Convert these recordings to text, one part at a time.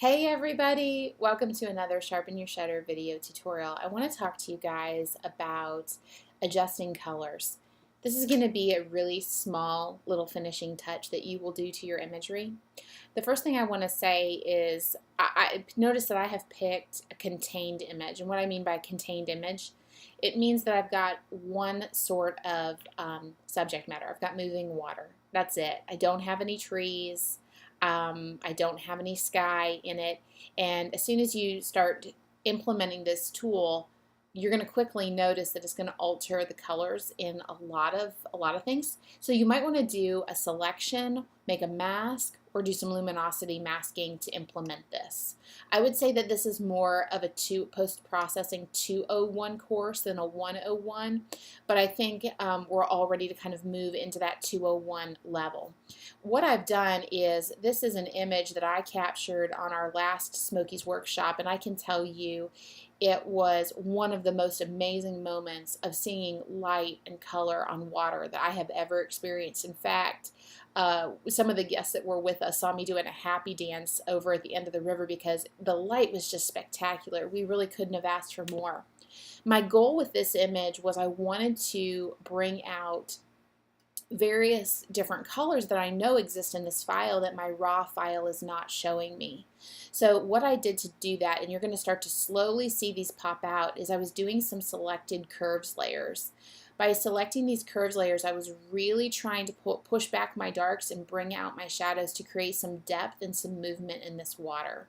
Hey everybody, welcome to another Sharpen Your Shutter video tutorial. I want to talk to you guys about adjusting colors. This is going to be a really small little finishing touch that you will do to your imagery. The first thing I want to say is I noticed that I have picked a contained image, and what I mean by contained image, it means that I've got one sort of subject matter. I've got moving water. That's it. I don't have any trees. I don't have any sky in it, and as soon as you start implementing this tool, you're going to quickly notice that it's going to alter the colors in a lot of things. So you might want to do a selection, make a mask, or do some luminosity masking to implement this. I would say that this is more of a post-processing 201 course than a 101, but I think we're all ready to kind of move into that 201 level. What I've done is, this is an image that I captured on our last Smokies workshop, and I can tell you it was one of the most amazing moments of seeing light and color on water that I have ever experienced. In fact, some of the guests that were with us saw me doing a happy dance over at the end of the river because the light was just spectacular. We really couldn't have asked for more. My goal with this image was I wanted to bring out various different colors that I know exist in this file that my raw file is not showing me. So what I did to do that, and you're going to start to slowly see these pop out, is I was doing some selected curves layers. By selecting these curves layers, I was really trying to push back my darks and bring out my shadows to create some depth and some movement in this water.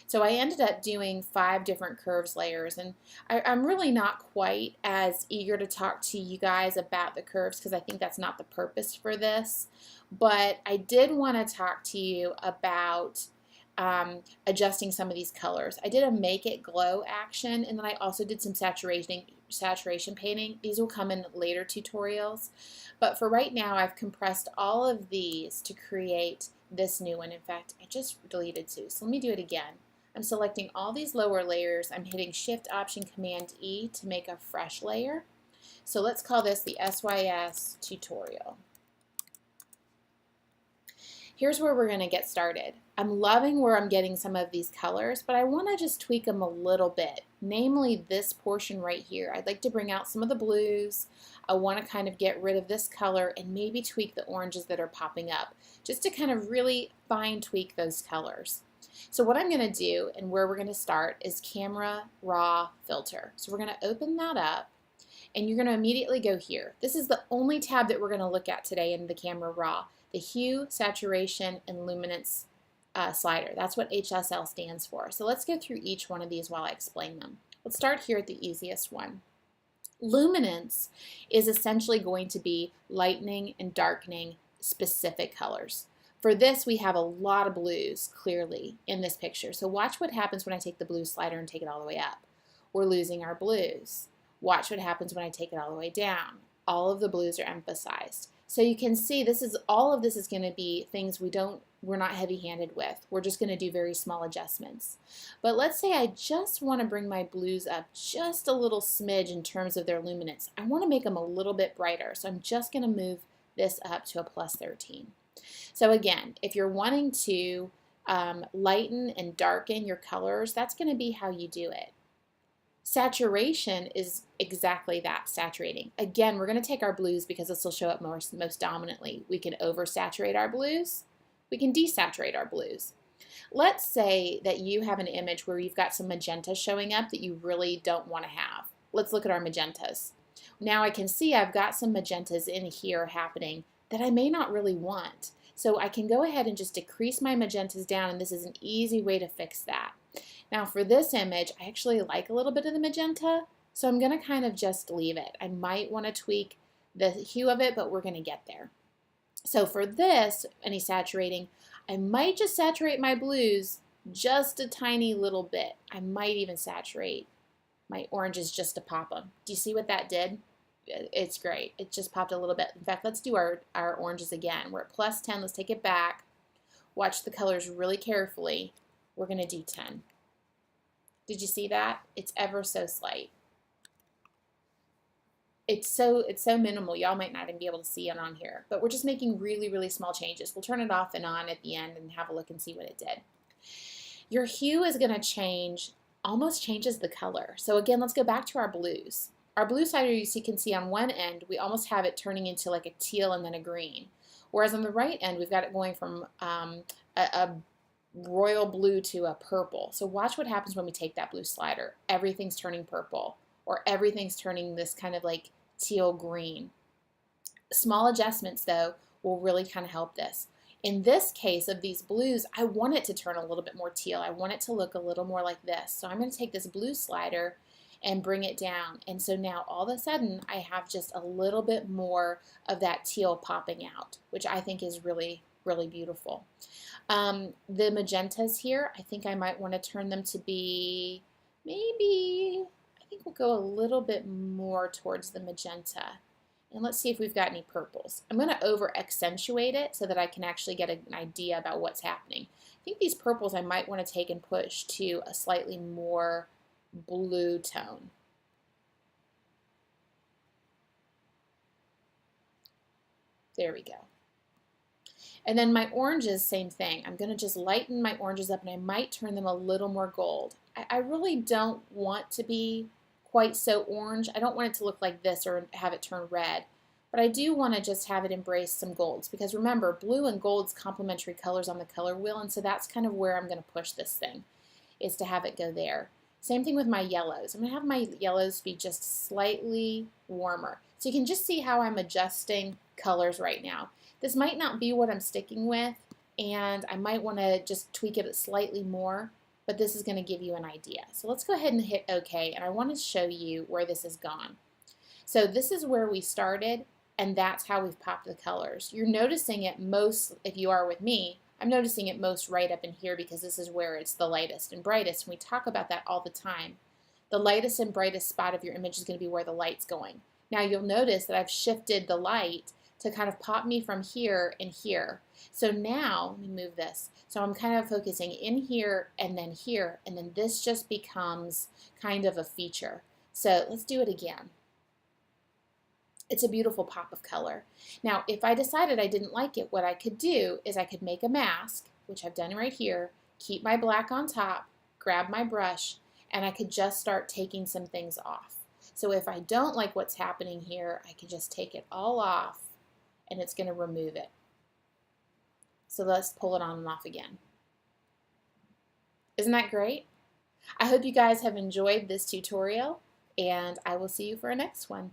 So I ended up doing 5 different curves layers, and I'm really not quite as eager to talk to you guys about the curves because I think that's not the purpose for this, but I did want to talk to you about adjusting some of these colors. I did a make it glow action, and then I also did some saturation painting. These will come in later tutorials, but for right now I've compressed all of these to create this new one. In fact, I just deleted 2, so let me do it again. I'm selecting all these lower layers. I'm hitting Shift Option Command E to make a fresh layer. So let's call this the SYS tutorial. Here's where we're going to get started. I'm loving where I'm getting some of these colors, but I want to just tweak them a little bit, namely this portion right here. I'd like to bring out some of the blues. I want to kind of get rid of this color and maybe tweak the oranges that are popping up, just to kind of really fine tweak those colors. So what I'm going to do, and where we're going to start, is Camera Raw Filter. So we're going to open that up, and you're going to immediately go here. This is the only tab that we're going to look at today in the Camera Raw, the Hue, Saturation, and Luminance slider. That's what HSL stands for. So let's go through each one of these while I explain them. Let's start here at the easiest one. Luminance is essentially going to be lightening and darkening specific colors. For this, we have a lot of blues clearly in this picture. So watch what happens when I take the blue slider and take it all the way up. We're losing our blues. Watch what happens when I take it all the way down. All of the blues are emphasized. So you can see all of this is going to be things we're not heavy-handed with. We're just going to do very small adjustments. But let's say I just want to bring my blues up just a little smidge in terms of their luminance. I want to make them a little bit brighter. So I'm just going to move this up to a +13. So again, if you're wanting to lighten and darken your colors, that's going to be how you do it. Saturation is exactly that, saturating. Again, we're going to take our blues because this will show up most dominantly. We can oversaturate our blues. We can desaturate our blues. Let's say that you have an image where you've got some magenta showing up that you really don't want to have. Let's look at our magentas. Now I can see I've got some magentas in here happening that I may not really want. So I can go ahead and just decrease my magentas down, and this is an easy way to fix that. Now for this image, I actually like a little bit of the magenta, so I'm going to kind of just leave it. I might want to tweak the hue of it, but we're going to get there. So for this, any saturating, I might just saturate my blues just a tiny little bit. I might even saturate my oranges just to pop them. Do you see what that did? It's great. It just popped a little bit. In fact, let's do our oranges again. We're at +10. Let's take it back. Watch the colors really carefully. We're going to do 10. Did you see that? It's ever so slight. It's so minimal. Y'all might not even be able to see it on here, but we're just making really, really small changes. We'll turn it off and on at the end and have a look and see what it did. Your hue is going to change, almost changes the color. So again, let's go back to our blues. Our blue slider, you can see on one end, we almost have it turning into like a teal and then a green. Whereas on the right end, we've got it going from a royal blue to a purple. So watch what happens when we take that blue slider. Everything's turning purple, or everything's turning this kind of like teal green. Small adjustments, though, will really kind of help this. In this case of these blues, I want it to turn a little bit more teal. I want it to look a little more like this. So I'm going to take this blue slider and bring it down. And so now all of a sudden I have just a little bit more of that teal popping out, which I think is really, really beautiful. The magentas here, I think I might want to turn them to be maybe, I think we'll go a little bit more towards the magenta. And let's see if we've got any purples. I'm going to over accentuate it so that I can actually get an idea about what's happening. I think these purples I might want to take and push to a slightly more blue tone. There we go. And then my oranges, same thing. I'm going to just lighten my oranges up and I might turn them a little more gold. I really don't want to be quite so orange. I don't want it to look like this or have it turn red. But I do want to just have it embrace some golds, because remember, blue and gold's complementary colors on the color wheel, and so that's kind of where I'm going to push this thing, is to have it go there. Same thing with my yellows. I'm going to have my yellows be just slightly warmer. So you can just see how I'm adjusting colors right now. This might not be what I'm sticking with, and I might want to just tweak it slightly more, but this is going to give you an idea. So let's go ahead and hit OK, and I want to show you where this has gone. So this is where we started, and that's how we've popped the colors. You're noticing it most, if you are with me, I'm noticing it most right up in here because this is where it's the lightest and brightest, and we talk about that all the time. The lightest and brightest spot of your image is going to be where the light's going. Now you'll notice that I've shifted the light to kind of pop me from here and here. So now, let me move this. So I'm kind of focusing in here, and then this just becomes kind of a feature. So let's do it again. It's a beautiful pop of color. Now, if I decided I didn't like it, what I could do is I could make a mask, which I've done right here, keep my black on top, grab my brush, and I could just start taking some things off. So if I don't like what's happening here, I can just take it all off, and it's going to remove it. So let's pull it on and off again. Isn't that great? I hope you guys have enjoyed this tutorial, and I will see you for a next one.